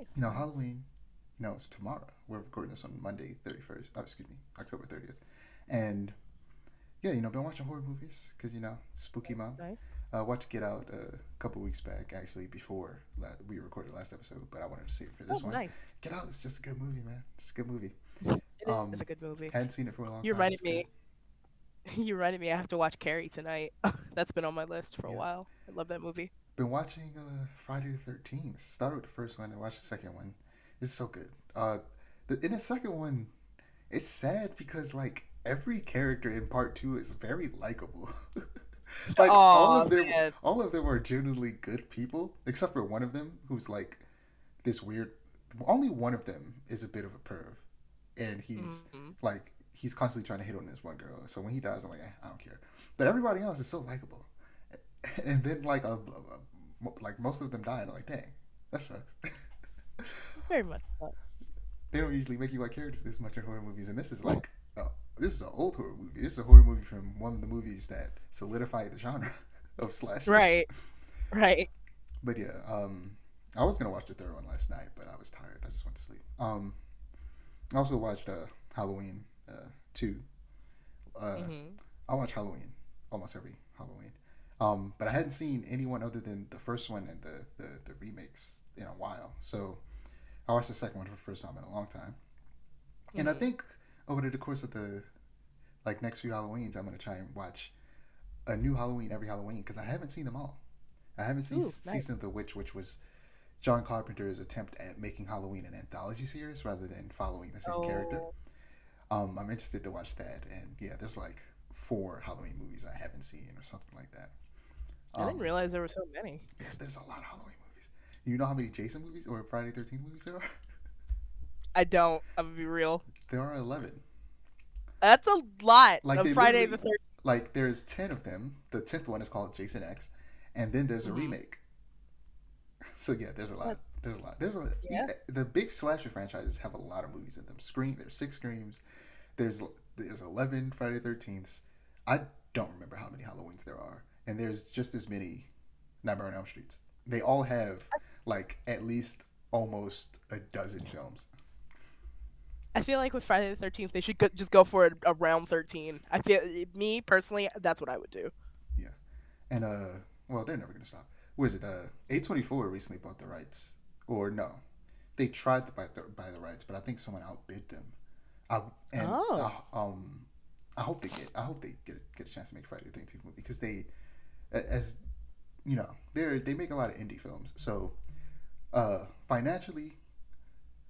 Nice, You know, nice. Halloween, it's tomorrow. We're recording this on Monday, 31st. Oh, excuse me, October 30th. And yeah, been watching horror movies because, spooky month. Nice. Watched Get Out a couple weeks back, actually, before we recorded last episode, but I wanted to save it for Oh, this one. nice. Get Out is just a good movie, man. Just a good movie. It is a good movie. Hadn't seen it for a long You time. reminded It's good. me. You reminded me. I have to watch Carrie tonight. That's been on my list for a Yeah. while. I love that movie. Been watching Friday the 13th. Started with the first one and watched the second one. It's so good. In the second one, it's sad because like every character in part two is very likable. Like Oh man. all of them are genuinely good people, except for one of them who's like this weird. Only one of them is a bit of a perv, and Mm-hmm. he's constantly trying to hit on this one girl. So when he dies, I'm like, I don't care. But everybody else is so likable, and then like most of them die, and I'm like, dang, that sucks. Very much sucks. They don't usually make you like characters this much in horror movies, and this is an old horror movie. This is a horror movie from one of the movies that solidified the genre of slashers. Right. Right. But yeah, I was gonna watch the third one last night, but I was tired. I just went to sleep. I also watched Halloween 2. Uh, Mm-hmm. I watch Halloween almost every Halloween. But I hadn't seen anyone other than the first one and the remakes in a while. So I watched the second one for the first time in a long time. And I Mm-hmm. think over the course of the next few Halloweens, I'm gonna try and watch a new Halloween every Halloween because I haven't seen them all. I haven't seen Ooh, nice. Season of the Witch, which was John Carpenter's attempt at making Halloween an anthology series rather than following the same character. Oh, I'm interested to watch that, and yeah, there's like four Halloween movies I haven't seen or something like that. I didn't Um, realize there were so many. yeah, there's a lot of Halloween movies. You know how many Jason movies or Friday 13th movies there are? I don't. I'm gonna be real. There are 11. That's a lot Like of they Friday literally the 13th. like there's 10 of them. The 10th one is called Jason X, and then there's a Mm-hmm. remake. So yeah, there's a lot. That, There's a lot. There's a yeah. the big slasher franchises have a lot of movies in them. Scream. There's six Screams. There's there's 11 Friday 13ths. I don't remember how many Halloweens there are, and there's just as many Nightmare on Elm Streets. They all have like at least almost a dozen films. I feel like with Friday the 13th, they should just go for it around 13. I feel me personally, that's what I would do. Yeah, and well, they're never gonna stop. What is it? A24 recently bought the rights, or no, they tried to buy the rights, but I think someone outbid them. I and Oh, I hope they get a chance to make Friday the 13th movie because as they make a lot of indie films, so financially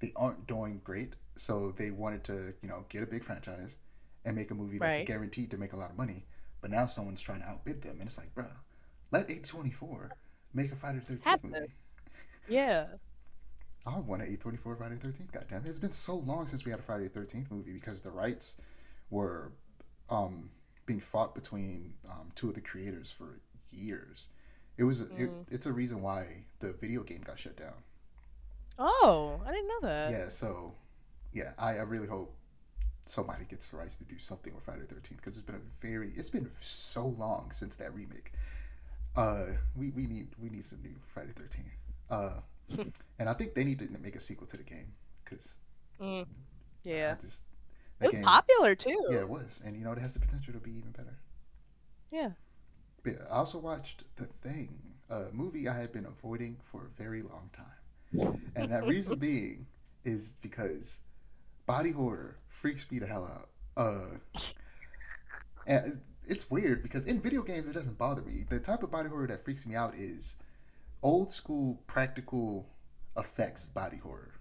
they aren't doing great. So they wanted to get a big franchise and make a movie that's right. guaranteed to make a lot of money. But now someone's trying to outbid them, and it's like, bro, let A24 make a Friday the Have 13th movie. this. Yeah. I want an A24 Friday the 13th. Goddamn, it's been so long since we had a Friday the 13th movie because the rights were being fought between two of the creators for years. Mm. It's a reason why the video game got shut down. Oh, I didn't know that. Yeah, so yeah, I really hope somebody gets the rights to do something with Friday the 13th because it's been so long since that remake. We need some new Friday the 13th. And I think they need to make a sequel to the game because Mm, I yeah. just It that was game, popular yeah, too. it was, and it has the potential to be even better. Yeah. But yeah, I also watched The Thing, a movie I had been avoiding for a very long time, and that reason being is because body horror freaks me the hell out. And it's weird because in video games it doesn't bother me. The type of body horror that freaks me out is old school practical effects body horror.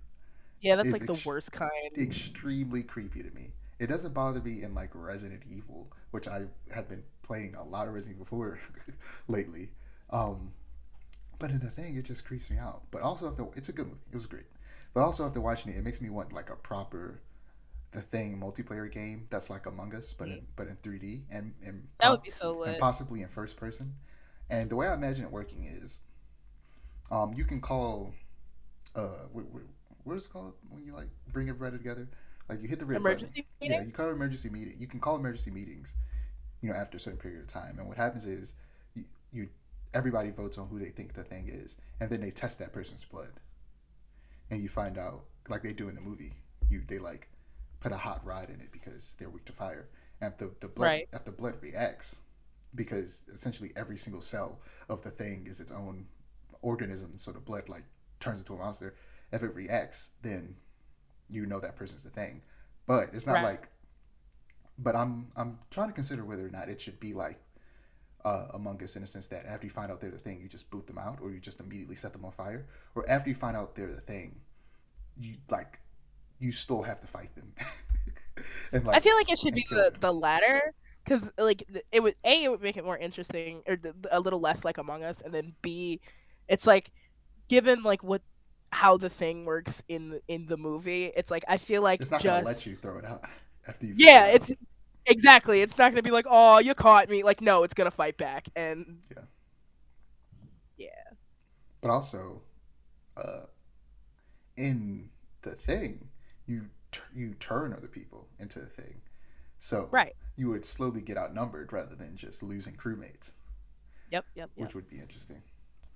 Yeah, that's Is like the worst kind. extremely creepy to me. It doesn't bother me in like Resident Evil, which I have been playing a lot of Resident Evil 4 lately. Um, but in the thing, it just creeps me out. But also, after it's a good movie, it was great. But also after watching it, it makes me want like a proper the thing multiplayer game that's like Among Us, but Mm. in 3D That would be so and lit. possibly in first person. And the way I imagine it working is, you can call what is it called when you like bring everybody together? Like you hit the red button. Emergency Yeah, meeting? you call emergency meeting. You can call emergency meetings, after a certain period of time. And what happens is you everybody votes on who they think the thing is, and then they test that person's blood. and you find out like they do in the movie, they like put a hot rod in it because they're weak to fire. And Right. if the blood reacts, because essentially every single cell of the thing is its own organism, so the blood like turns into a monster. If it reacts, then you know that person's the thing. But it's not Right. like. But I'm trying to consider whether or not it should be like Among Us in the sense that after you find out they're the thing, you just boot them out, or you just immediately set them on fire, or after you find out they're the thing, you like you still have to fight them and I like feel like it should and be kill them. the latter because like it would make it more interesting or a little less like Among Us, and then B, it's like given like what how the thing works in the movie, it's like I feel like It's not gonna let just you throw it out after you figure yeah, it out. it's exactly it's not gonna be like oh you caught me like no it's gonna fight back and Yeah, yeah but also uh, in the thing, you turn other people into the thing, so right you would slowly get outnumbered rather than just losing crewmates, yep which would be interesting.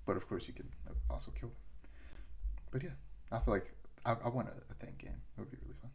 But of course, you can also kill them. But yeah, I feel like I want a thing game. It would be really fun.